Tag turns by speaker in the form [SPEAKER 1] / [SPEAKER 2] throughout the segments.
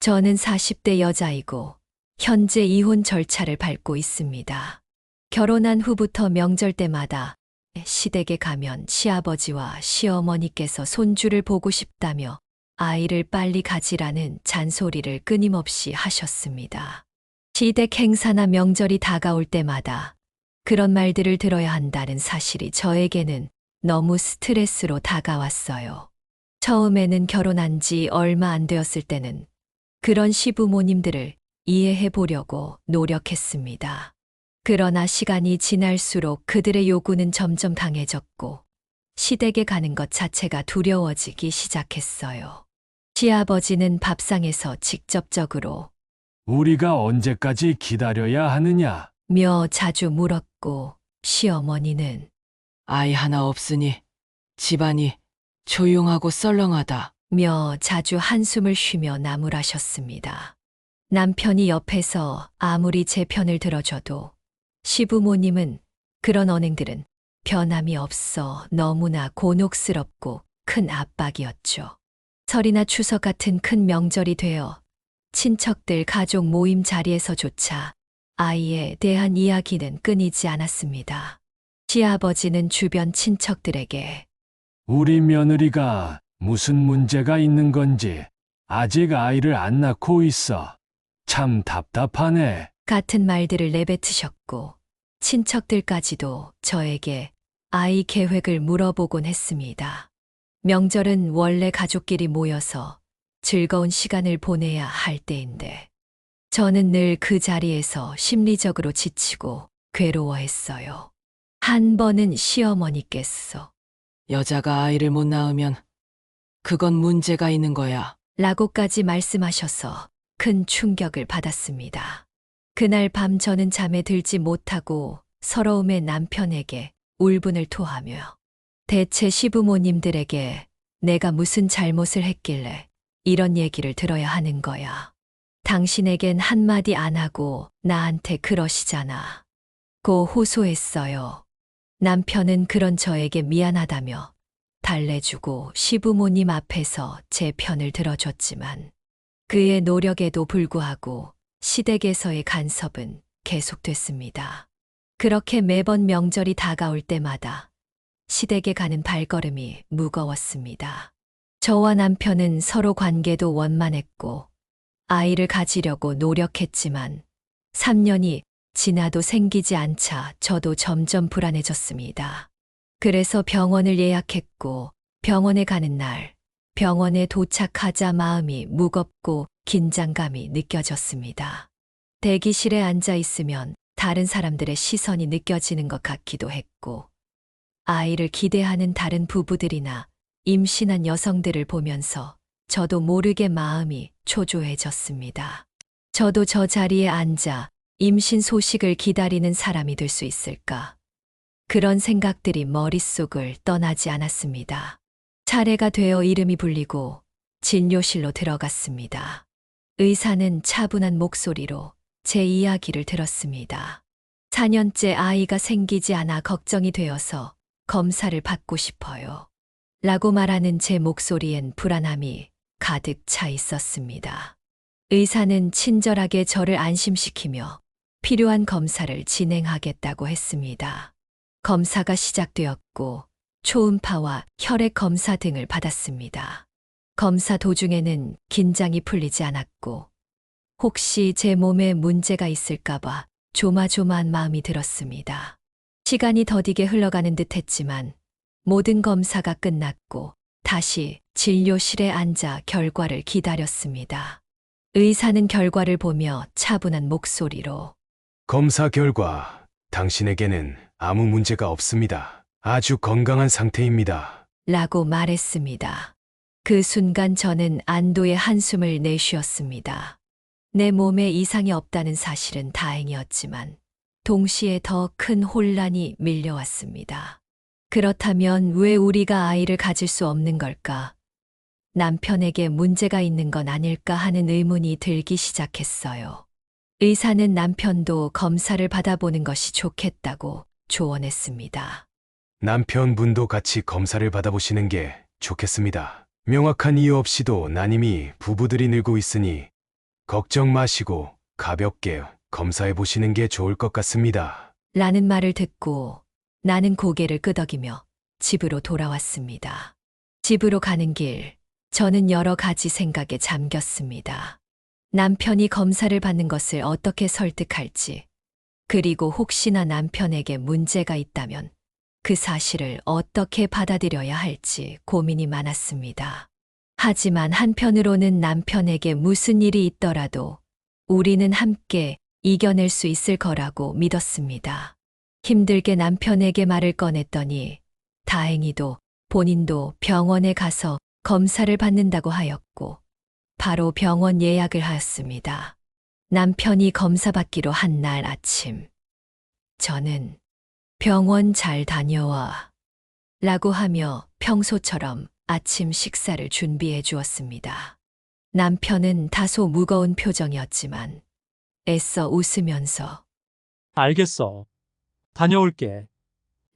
[SPEAKER 1] 저는 40대 여자이고 현재 이혼 절차를 밟고 있습니다. 결혼한 후부터 명절 때마다 시댁에 가면 시아버지와 시어머니께서 손주를 보고 싶다며 아이를 빨리 가지라는 잔소리를 끊임없이 하셨습니다. 시댁 행사나 명절이 다가올 때마다 그런 말들을 들어야 한다는 사실이 저에게는 너무 스트레스로 다가왔어요. 처음에는 결혼한 지 얼마 안 되었을 때는 그런 시부모님들을 이해해 보려고 노력했습니다. 그러나 시간이 지날수록 그들의 요구는 점점 강해졌고 시댁에 가는 것 자체가 두려워지기 시작했어요. 시아버지는 밥상에서 직접적으로
[SPEAKER 2] 우리가 언제까지 기다려야 하느냐?
[SPEAKER 1] 며 자주 물었고 시어머니는
[SPEAKER 3] 아이 하나 없으니 집안이 조용하고 썰렁하다.
[SPEAKER 1] 며 자주 한숨을 쉬며 나무라셨습니다. 남편이 옆에서 아무리 제 편을 들어줘도 시부모님은 그런 언행들은 변함이 없어 너무나 곤혹스럽고 큰 압박이었죠. 설이나 추석 같은 큰 명절이 되어 친척들 가족 모임 자리에서조차 아이에 대한 이야기는 끊이지 않았습니다. 시아버지는 주변 친척들에게
[SPEAKER 2] 우리 며느리가 무슨 문제가 있는 건지 아직 아이를 안 낳고 있어. 참 답답하네.
[SPEAKER 1] 같은 말들을 내뱉으셨고 친척들까지도 저에게 아이 계획을 물어보곤 했습니다. 명절은 원래 가족끼리 모여서 즐거운 시간을 보내야 할 때인데 저는 늘 그 자리에서 심리적으로 지치고 괴로워했어요. 한 번은 시어머니께서
[SPEAKER 3] 여자가 아이를 못 낳으면 그건 문제가 있는 거야.
[SPEAKER 1] 라고까지 말씀하셔서 큰 충격을 받았습니다. 그날 밤 저는 잠에 들지 못하고 서러움에 남편에게 울분을 토하며 대체 시부모님들에게 내가 무슨 잘못을 했길래 이런 얘기를 들어야 하는 거야. 당신에겐 한마디 안 하고 나한테 그러시잖아. 고 호소했어요. 남편은 그런 저에게 미안하다며 달래주고 시부모님 앞에서 제 편을 들어줬지만 그의 노력에도 불구하고 시댁에서의 간섭은 계속됐습니다. 그렇게 매번 명절이 다가올 때마다 시댁에 가는 발걸음이 무거웠습니다. 저와 남편은 서로 관계도 원만했고 아이를 가지려고 노력했지만 3년이 지나도 생기지 않자 저도 점점 불안해졌습니다. 그래서 병원을 예약했고 병원에 가는 날 병원에 도착하자 마음이 무겁고 긴장감이 느껴졌습니다. 대기실에 앉아 있으면 다른 사람들의 시선이 느껴지는 것 같기도 했고 아이를 기대하는 다른 부부들이나 임신한 여성들을 보면서 저도 모르게 마음이 초조해졌습니다. 저도 저 자리에 앉아 임신 소식을 기다리는 사람이 될 수 있을까? 그런 생각들이 머릿속을 떠나지 않았습니다. 차례가 되어 이름이 불리고 진료실로 들어갔습니다. 의사는 차분한 목소리로 제 이야기를 들었습니다. 4년째 아이가 생기지 않아 걱정이 되어서 검사를 받고 싶어요. 라고 말하는 제 목소리엔 불안함이 가득 차 있었습니다. 의사는 친절하게 저를 안심시키며 필요한 검사를 진행하겠다고 했습니다. 검사가 시작되었고 초음파와 혈액 검사 등을 받았습니다. 검사 도중에는 긴장이 풀리지 않았고 혹시 제 몸에 문제가 있을까봐 조마조마한 마음이 들었습니다. 시간이 더디게 흘러가는 듯 했지만 모든 검사가 끝났고 다시 진료실에 앉아 결과를 기다렸습니다. 의사는 결과를 보며 차분한 목소리로
[SPEAKER 4] 검사 결과 당신에게는 아무 문제가 없습니다. 아주 건강한 상태입니다.
[SPEAKER 1] 라고 말했습니다. 그 순간 저는 안도의 한숨을 내쉬었습니다. 내 몸에 이상이 없다는 사실은 다행이었지만 동시에 더 큰 혼란이 밀려왔습니다. 그렇다면 왜 우리가 아이를 가질 수 없는 걸까? 남편에게 문제가 있는 건 아닐까 하는 의문이 들기 시작했어요. 의사는 남편도 검사를 받아보는 것이 좋겠다고 조언했습니다.
[SPEAKER 4] 남편분도 같이 검사를 받아보시는 게 좋겠습니다. 명확한 이유 없이도 난임이 부부들이 늘고 있으니 걱정 마시고 가볍게 검사해 보시는 게 좋을 것 같습니다.
[SPEAKER 1] 라는 말을 듣고 나는 고개를 끄덕이며 집으로 돌아왔습니다. 집으로 가는 길, 저는 여러 가지 생각에 잠겼습니다. 남편이 검사를 받는 것을 어떻게 설득할지, 그리고 혹시나 남편에게 문제가 있다면 그 사실을 어떻게 받아들여야 할지 고민이 많았습니다. 하지만 한편으로는 남편에게 무슨 일이 있더라도 우리는 함께 이겨낼 수 있을 거라고 믿었습니다. 힘들게 남편에게 말을 꺼냈더니 다행히도 본인도 병원에 가서 검사를 받는다고 하였고 바로 병원 예약을 하였습니다. 남편이 검사 받기로 한 날 아침, 저는 병원 잘 다녀와 라고 하며 평소처럼 아침 식사를 준비해 주었습니다. 남편은 다소 무거운 표정이었지만 애써 웃으면서
[SPEAKER 5] 알겠어. 다녀올게.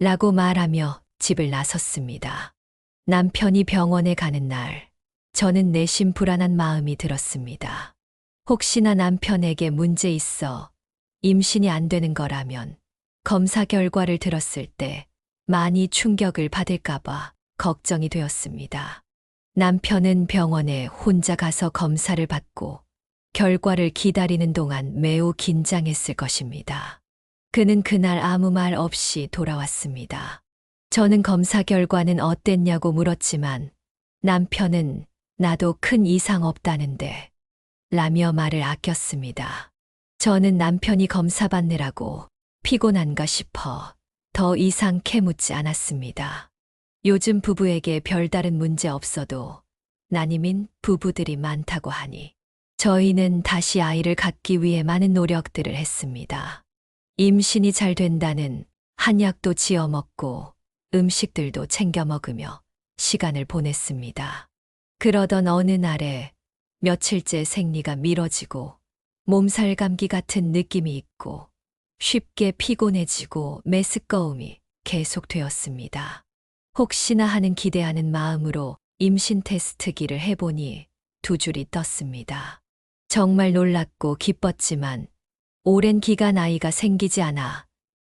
[SPEAKER 1] 라고 말하며 집을 나섰습니다. 남편이 병원에 가는 날, 저는 내심 불안한 마음이 들었습니다. 혹시나 남편에게 문제 있어 임신이 안 되는 거라면 검사 결과를 들었을 때 많이 충격을 받을까봐 걱정이 되었습니다. 남편은 병원에 혼자 가서 검사를 받고 결과를 기다리는 동안 매우 긴장했을 것입니다. 그는 그날 아무 말 없이 돌아왔습니다. 저는 검사 결과는 어땠냐고 물었지만 남편은 나도 큰 이상 없다는데 라며 말을 아꼈습니다. 저는 남편이 검사 받느라고 피곤한가 싶어 더 이상 캐묻지 않았습니다. 요즘 부부에게 별다른 문제 없어도 난임인 부부들이 많다고 하니 저희는 다시 아이를 갖기 위해 많은 노력들을 했습니다. 임신이 잘 된다는 한약도 지어 먹고 음식들도 챙겨 먹으며 시간을 보냈습니다. 그러던 어느 날에 며칠째 생리가 미뤄지고 몸살 감기 같은 느낌이 있고 쉽게 피곤해지고 메스꺼움이 계속되었습니다. 혹시나 하는 기대하는 마음으로 임신 테스트기를 해보니 2줄이 떴습니다. 정말 놀랐고 기뻤지만 오랜 기간 아이가 생기지 않아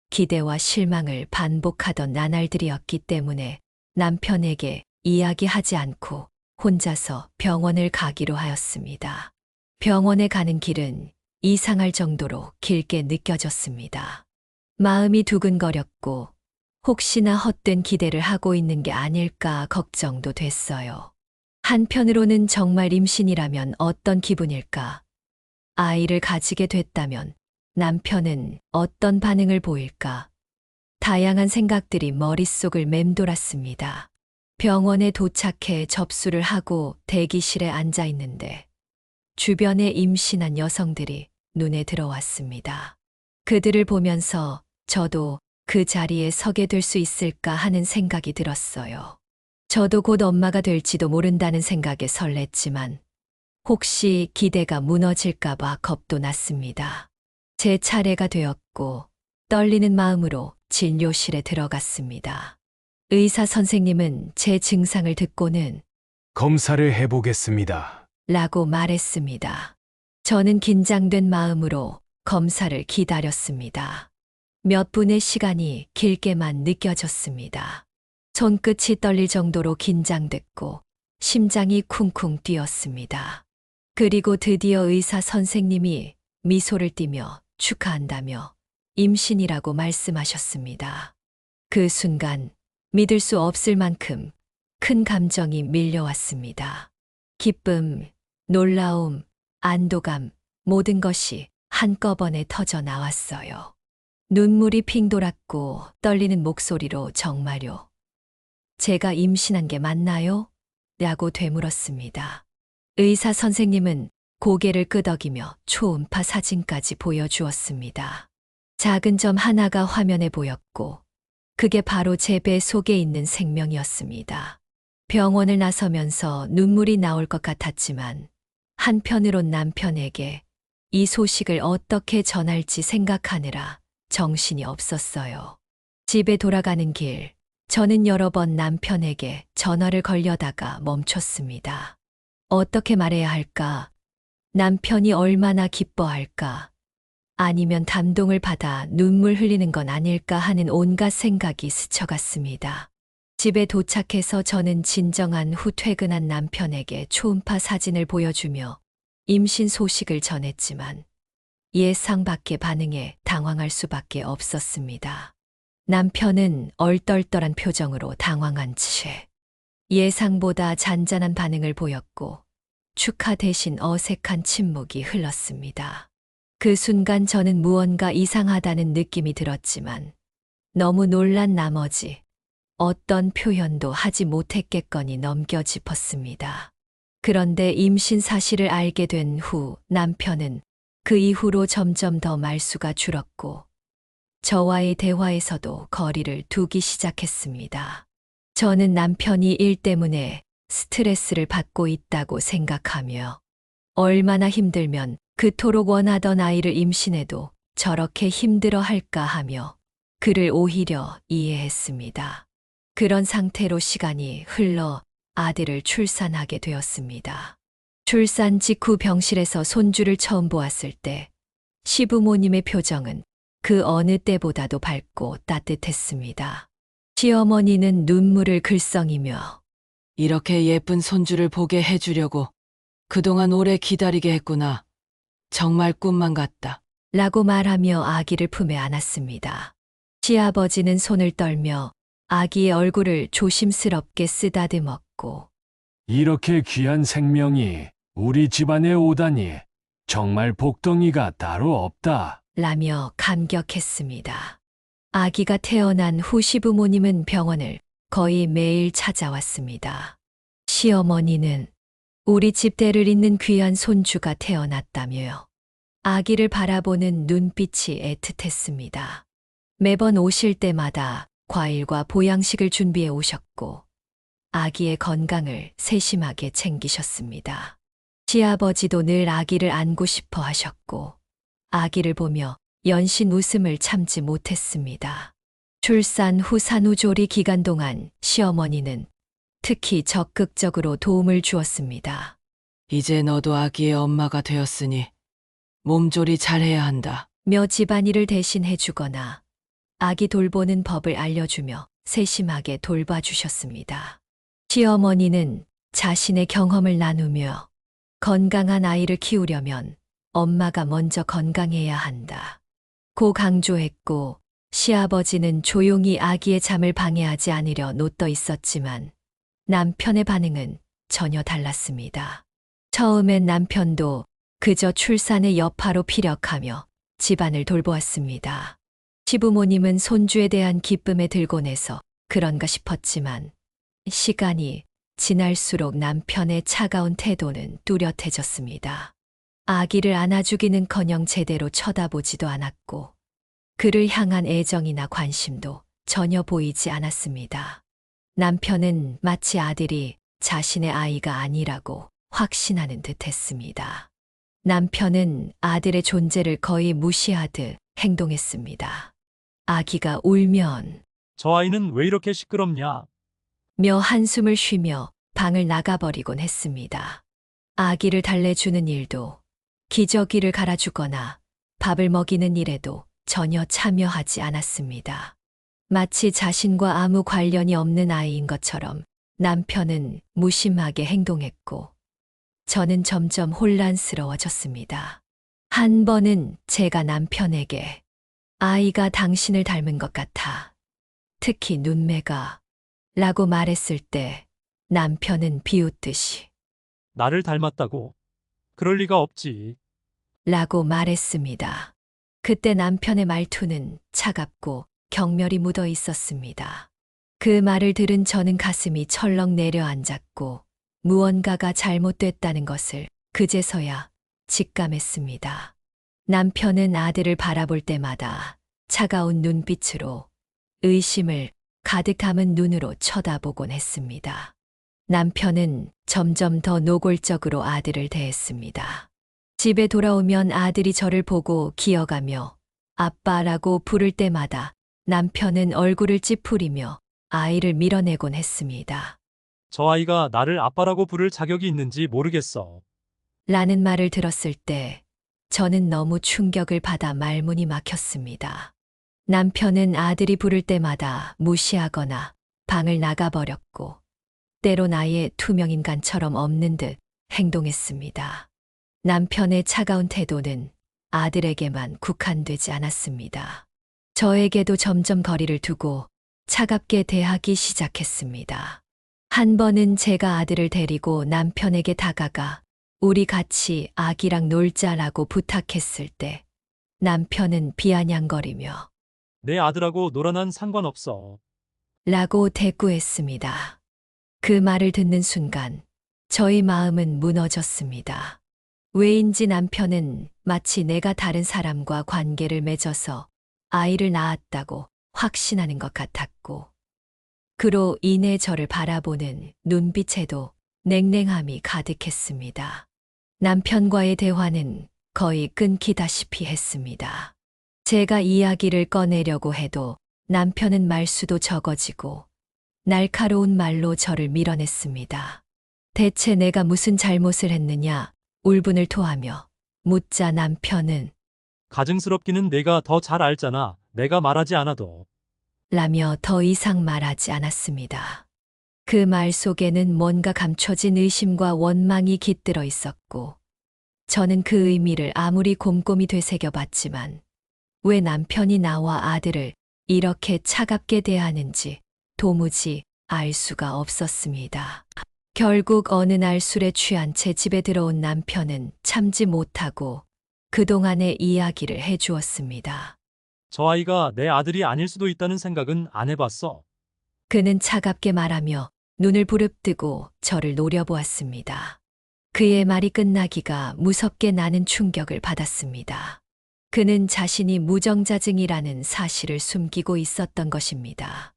[SPEAKER 1] 기대와 실망을 반복하던 나날들이었기 때문에 남편에게 이야기하지 않고 혼자서 병원을 가기로 하였습니다. 병원에 가는 길은 이상할 정도로 길게 느껴졌습니다. 마음이 두근거렸고 혹시나 헛된 기대를 하고 있는 게 아닐까 걱정도 됐어요. 한편으로는 정말 임신이라면 어떤 기분일까? 아이를 가지게 됐다면 남편은 어떤 반응을 보일까? 다양한 생각들이 머릿속을 맴돌았습니다. 병원에 도착해 접수를 하고 대기실에 앉아 있는데 주변에 임신한 여성들이 눈에 들어왔습니다. 그들을 보면서 저도 그 자리에 서게 될 수 있을까 하는 생각이 들었어요. 저도 곧 엄마가 될지도 모른다는 생각에 설렜지만 혹시 기대가 무너질까봐 겁도 났습니다. 제 차례가 되었고 떨리는 마음으로 진료실에 들어갔습니다. 의사 선생님은 제 증상을 듣고는
[SPEAKER 4] 검사를 해보겠습니다.
[SPEAKER 1] 라고 말했습니다. 저는 긴장된 마음으로 검사를 기다렸습니다. 몇 분의 시간이 길게만 느껴졌습니다. 손끝이 떨릴 정도로 긴장됐고 심장이 쿵쿵 뛰었습니다. 그리고 드디어 의사 선생님이 미소를 띠며 축하한다며 임신이라고 말씀하셨습니다. 그 순간 믿을 수 없을 만큼 큰 감정이 밀려왔습니다. 기쁨, 놀라움, 안도감, 모든 것이 한꺼번에 터져 나왔어요. 눈물이 핑 돌았고 떨리는 목소리로 정말요? 제가 임신한 게 맞나요? 라고 되물었습니다. 의사 선생님은 고개를 끄덕이며 초음파 사진까지 보여주었습니다. 작은 점 하나가 화면에 보였고 그게 바로 제 배 속에 있는 생명이었습니다. 병원을 나서면서 눈물이 나올 것 같았지만 한편으론 남편에게 이 소식을 어떻게 전할지 생각하느라 정신이 없었어요. 집에 돌아가는 길, 저는 여러 번 남편에게 전화를 걸려다가 멈췄습니다. 어떻게 말해야 할까? 남편이 얼마나 기뻐할까? 아니면 감동을 받아 눈물 흘리는 건 아닐까 하는 온갖 생각이 스쳐갔습니다. 집에 도착해서 저는 진정한 후 퇴근한 남편에게 초음파 사진을 보여주며 임신 소식을 전했지만 예상 밖의 반응에 당황할 수밖에 없었습니다. 남편은 얼떨떨한 표정으로 당황한 채 예상보다 잔잔한 반응을 보였고 축하 대신 어색한 침묵이 흘렀습니다. 그 순간 저는 무언가 이상하다는 느낌이 들었지만 너무 놀란 나머지 어떤 표현도 하지 못했겠거니 넘겨 짚었습니다. 그런데 임신 사실을 알게 된 후 남편은 그 이후로 점점 더 말수가 줄었고 저와의 대화에서도 거리를 두기 시작했습니다. 저는 남편이 일 때문에 스트레스를 받고 있다고 생각하며 얼마나 힘들면 그토록 원하던 아이를 임신해도 저렇게 힘들어 할까 하며 그를 오히려 이해했습니다. 그런 상태로 시간이 흘러 아들을 출산하게 되었습니다. 출산 직후 병실에서 손주를 처음 보았을 때 시부모님의 표정은 그 어느 때보다도 밝고 따뜻했습니다. 시어머니는 눈물을 글썽이며
[SPEAKER 3] 이렇게 예쁜 손주를 보게 해주려고 그동안 오래 기다리게 했구나. 정말 꿈만 같다.
[SPEAKER 1] 라고 말하며 아기를 품에 안았습니다. 시아버지는 손을 떨며 아기의 얼굴을 조심스럽게 쓰다듬었고
[SPEAKER 2] 이렇게 귀한 생명이 우리 집안에 오다니 정말 복덩이가 따로 없다.
[SPEAKER 1] 라며 감격했습니다. 아기가 태어난 후 시부모님은 병원을 거의 매일 찾아왔습니다. 시어머니는 우리 집 대를 잇는 귀한 손주가 태어났다며요. 아기를 바라보는 눈빛이 애틋했습니다. 매번 오실 때마다 과일과 보양식을 준비해 오셨고 아기의 건강을 세심하게 챙기셨습니다. 시아버지도 늘 아기를 안고 싶어 하셨고 아기를 보며 연신 웃음을 참지 못했습니다. 출산 후 산후조리 기간 동안 시어머니는 특히 적극적으로 도움을 주었습니다.
[SPEAKER 3] 이제 너도 아기의 엄마가 되었으니 몸조리 잘해야 한다.
[SPEAKER 1] 며 집안일을 대신 해주거나 아기 돌보는 법을 알려주며 세심하게 돌봐주셨습니다. 시어머니는 자신의 경험을 나누며 건강한 아이를 키우려면 엄마가 먼저 건강해야 한다. 고 강조했고 시아버지는 조용히 아기의 잠을 방해하지 않으려 노떠 있었지만 남편의 반응은 전혀 달랐습니다. 처음엔 남편도 그저 출산의 여파로 피력하며 집안을 돌보았습니다. 시부모님은 손주에 대한 기쁨에 들곤해서 그런가 싶었지만 시간이 지날수록 남편의 차가운 태도는 뚜렷해졌습니다. 아기를 안아주기는커녕 제대로 쳐다보지도 않았고 그를 향한 애정이나 관심도 전혀 보이지 않았습니다. 남편은 마치 아들이 자신의 아이가 아니라고 확신하는 듯했습니다. 남편은 아들의 존재를 거의 무시하듯 행동했습니다. 아기가 울면
[SPEAKER 5] 저 아이는 왜 이렇게 시끄럽냐?
[SPEAKER 1] 며 한숨을 쉬며 방을 나가버리곤 했습니다. 아기를 달래주는 일도 기저귀를 갈아주거나 밥을 먹이는 일에도 전혀 참여하지 않았습니다. 마치 자신과 아무 관련이 없는 아이인 것처럼 남편은 무심하게 행동했고 저는 점점 혼란스러워졌습니다. 한 번은 제가 남편에게 아이가 당신을 닮은 것 같아. 특히 눈매가 라고 말했을 때 남편은 비웃듯이
[SPEAKER 5] 나를 닮았다고? 그럴 리가 없지.
[SPEAKER 1] 라고 말했습니다. 그때 남편의 말투는 차갑고 경멸이 묻어 있었습니다. 그 말을 들은 저는 가슴이 철렁 내려앉았고 무언가가 잘못됐다는 것을 그제서야 직감했습니다. 남편은 아들을 바라볼 때마다 차가운 눈빛으로 의심을 가득 담은 눈으로 쳐다보곤 했습니다. 남편은 점점 더 노골적으로 아들을 대했습니다. 집에 돌아오면 아들이 저를 보고 기어가며 아빠라고 부를 때마다 남편은 얼굴을 찌푸리며 아이를 밀어내곤 했습니다.
[SPEAKER 5] 저 아이가 나를 아빠라고 부를 자격이 있는지 모르겠어.
[SPEAKER 1] 라는 말을 들었을 때 저는 너무 충격을 받아 말문이 막혔습니다. 남편은 아들이 부를 때마다 무시하거나 방을 나가버렸고 때론 아예 투명인간처럼 없는 듯 행동했습니다. 남편의 차가운 태도는 아들에게만 국한되지 않았습니다. 저에게도 점점 거리를 두고 차갑게 대하기 시작했습니다. 한 번은 제가 아들을 데리고 남편에게 다가가 우리 같이 아기랑 놀자라고 부탁했을 때 남편은 비아냥거리며
[SPEAKER 5] 내 아들하고 놀아난 상관없어.
[SPEAKER 1] 라고 대꾸했습니다. 그 말을 듣는 순간 저희 마음은 무너졌습니다. 왜인지 남편은 마치 내가 다른 사람과 관계를 맺어서 아이를 낳았다고 확신하는 것 같았고, 그로 인해 저를 바라보는 눈빛에도 냉랭함이 가득했습니다. 남편과의 대화는 거의 끊기다시피 했습니다. 제가 이야기를 꺼내려고 해도 남편은 말수도 적어지고 날카로운 말로 저를 밀어냈습니다. 대체 내가 무슨 잘못을 했느냐 울분을 토하며 묻자 남편은
[SPEAKER 5] 가증스럽기는 내가 더 잘 알잖아. 내가 말하지 않아도.
[SPEAKER 1] 라며 더 이상 말하지 않았습니다. 그 말 속에는 뭔가 감춰진 의심과 원망이 깃들어 있었고, 저는 그 의미를 아무리 곰곰이 되새겨봤지만 왜 남편이 나와 아들을 이렇게 차갑게 대하는지 도무지 알 수가 없었습니다. 결국 어느 날 술에 취한 채 집에 들어온 남편은 참지 못하고 그동안의 이야기를 해주었습니다.
[SPEAKER 5] 저 아이가 내 아들이 아닐 수도 있다는 생각은 안 해봤어.
[SPEAKER 1] 그는 차갑게 말하며 눈을 부릅뜨고 저를 노려보았습니다. 그의 말이 끝나기가 무섭게 나는 충격을 받았습니다. 그는 자신이 무정자증이라는 사실을 숨기고 있었던 것입니다.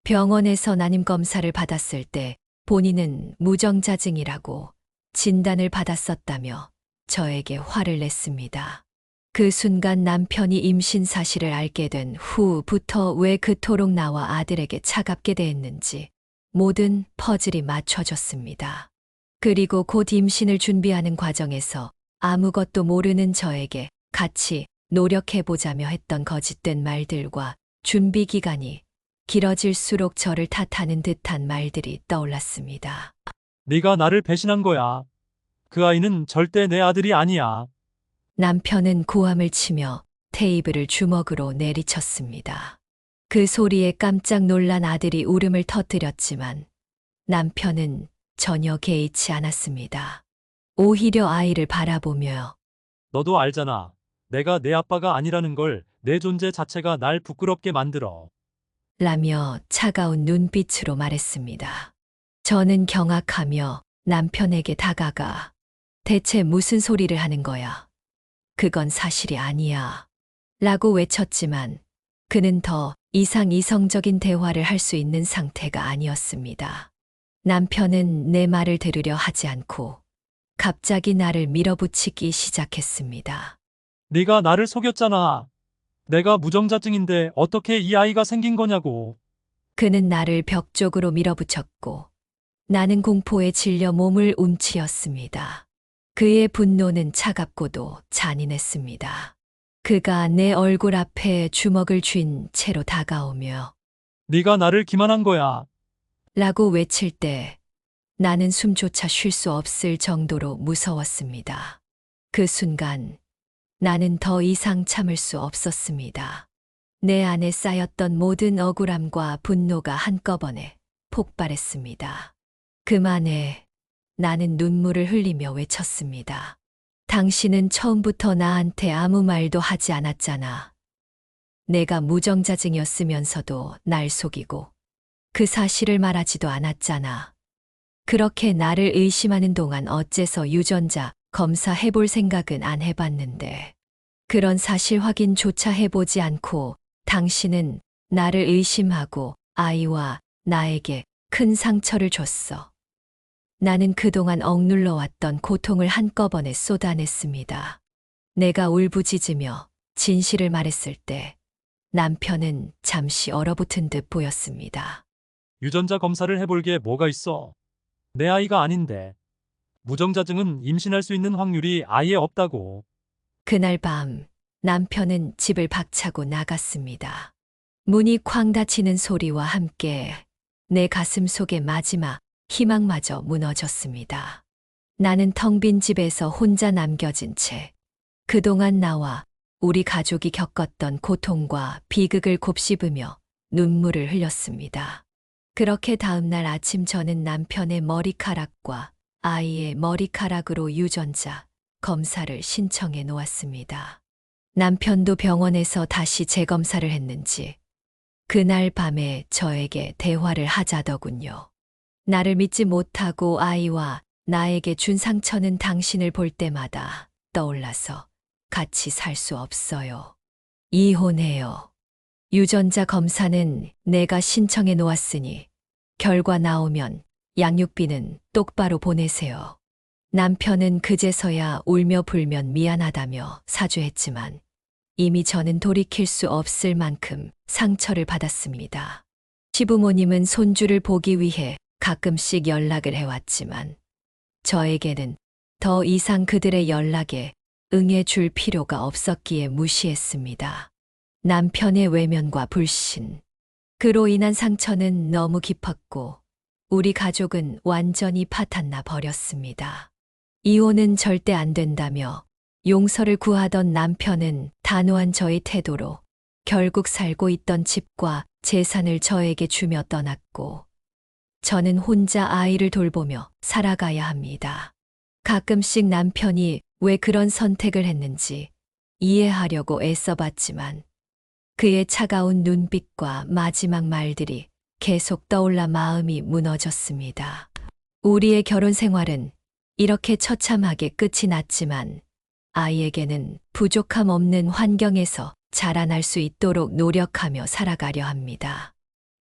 [SPEAKER 1] 병원에서 난임 검사를 받았을 때 본인은 무정자증이라고 진단을 받았었다며 저에게 화를 냈습니다. 그 순간 남편이 임신 사실을 알게 된 후부터 왜 그토록 나와 아들에게 차갑게 대했는지 모든 퍼즐이 맞춰졌습니다. 그리고 곧 임신을 준비하는 과정에서 아무것도 모르는 저에게 같이 노력해보자며 했던 거짓된 말들과 준비 기간이 길어질수록 저를 탓하는 듯한 말들이 떠올랐습니다.
[SPEAKER 5] 네가 나를 배신한 거야. 그 아이는 절대 내 아들이 아니야.
[SPEAKER 1] 남편은 고함을 치며 테이블을 주먹으로 내리쳤습니다. 그 소리에 깜짝 놀란 아들이 울음을 터뜨렸지만 남편은 전혀 개의치 않았습니다. 오히려 아이를 바라보며
[SPEAKER 5] 너도 알잖아. 내가 내 아빠가 아니라는 걸 내 존재 자체가 날 부끄럽게 만들어.
[SPEAKER 1] 라며 차가운 눈빛으로 말했습니다. 저는 경악하며 남편에게 다가가 대체 무슨 소리를 하는 거야? 그건 사실이 아니야. 라고 외쳤지만 그는 더 이상 이성적인 대화를 할 수 있는 상태가 아니었습니다. 남편은 내 말을 들으려 하지 않고 갑자기 나를 밀어붙이기 시작했습니다.
[SPEAKER 5] 네가 나를 속였잖아. 내가 무정자증인데 어떻게 이 아이가 생긴 거냐고.
[SPEAKER 1] 그는 나를 벽 쪽으로 밀어붙였고 나는 공포에 질려 몸을 움츠렸습니다. 그의 분노는 차갑고도 잔인했습니다. 그가 내 얼굴 앞에 주먹을 쥔 채로 다가오며
[SPEAKER 5] 네가 나를 기만한 거야.
[SPEAKER 1] 라고 외칠 때 나는 숨조차 쉴 수 없을 정도로 무서웠습니다. 그 순간 나는 더 이상 참을 수 없었습니다. 내 안에 쌓였던 모든 억울함과 분노가 한꺼번에 폭발했습니다. 그만해. 나는 눈물을 흘리며 외쳤습니다. 당신은 처음부터 나한테 아무 말도 하지 않았잖아. 내가 무정자증이었으면서도 날 속이고 그 사실을 말하지도 않았잖아. 그렇게 나를 의심하는 동안 어째서 유전자 검사 해볼 생각은 안 해봤는데 그런 사실 확인조차 해보지 않고 당신은 나를 의심하고 아이와 나에게 큰 상처를 줬어. 나는 그동안 억눌러왔던 고통을 한꺼번에 쏟아냈습니다. 내가 울부짖으며 진실을 말했을 때 남편은 잠시 얼어붙은 듯 보였습니다.
[SPEAKER 5] 유전자 검사를 해볼 게 뭐가 있어. 내 아이가 아닌데. 무정자증은 임신할 수 있는 확률이 아예 없다고.
[SPEAKER 1] 그날 밤 남편은 집을 박차고 나갔습니다. 문이 쾅 닫히는 소리와 함께 내 가슴 속의 마지막 희망마저 무너졌습니다. 나는 텅 빈 집에서 혼자 남겨진 채 그동안 나와 우리 가족이 겪었던 고통과 비극을 곱씹으며 눈물을 흘렸습니다. 그렇게 다음날 아침 저는 남편의 머리카락과 아이의 머리카락으로 유전자 검사를 신청해 놓았습니다. 남편도 병원에서 다시 재검사를 했는지 그날 밤에 저에게 대화를 하자더군요. 나를 믿지 못하고 아이와 나에게 준 상처는 당신을 볼 때마다 떠올라서 같이 살 수 없어요. 이혼해요. 유전자 검사는 내가 신청해 놓았으니 결과 나오면 양육비는 똑바로 보내세요. 남편은 그제서야 울며 불면 미안하다며 사죄했지만 이미 저는 돌이킬 수 없을 만큼 상처를 받았습니다. 시부모님은 손주를 보기 위해 가끔씩 연락을 해왔지만 저에게는 더 이상 그들의 연락에 응해줄 필요가 없었기에 무시했습니다. 남편의 외면과 불신, 그로 인한 상처는 너무 깊었고 우리 가족은 완전히 파탄나 버렸습니다. 이혼은 절대 안 된다며 용서를 구하던 남편은 단호한 저의 태도로 결국 살고 있던 집과 재산을 저에게 주며 떠났고 저는 혼자 아이를 돌보며 살아가야 합니다. 가끔씩 남편이 왜 그런 선택을 했는지 이해하려고 애써봤지만 그의 차가운 눈빛과 마지막 말들이 계속 떠올라 마음이 무너졌습니다. 우리의 결혼 생활은 이렇게 처참하게 끝이 났지만 아이에게는 부족함 없는 환경에서 자라날 수 있도록 노력하며 살아가려 합니다.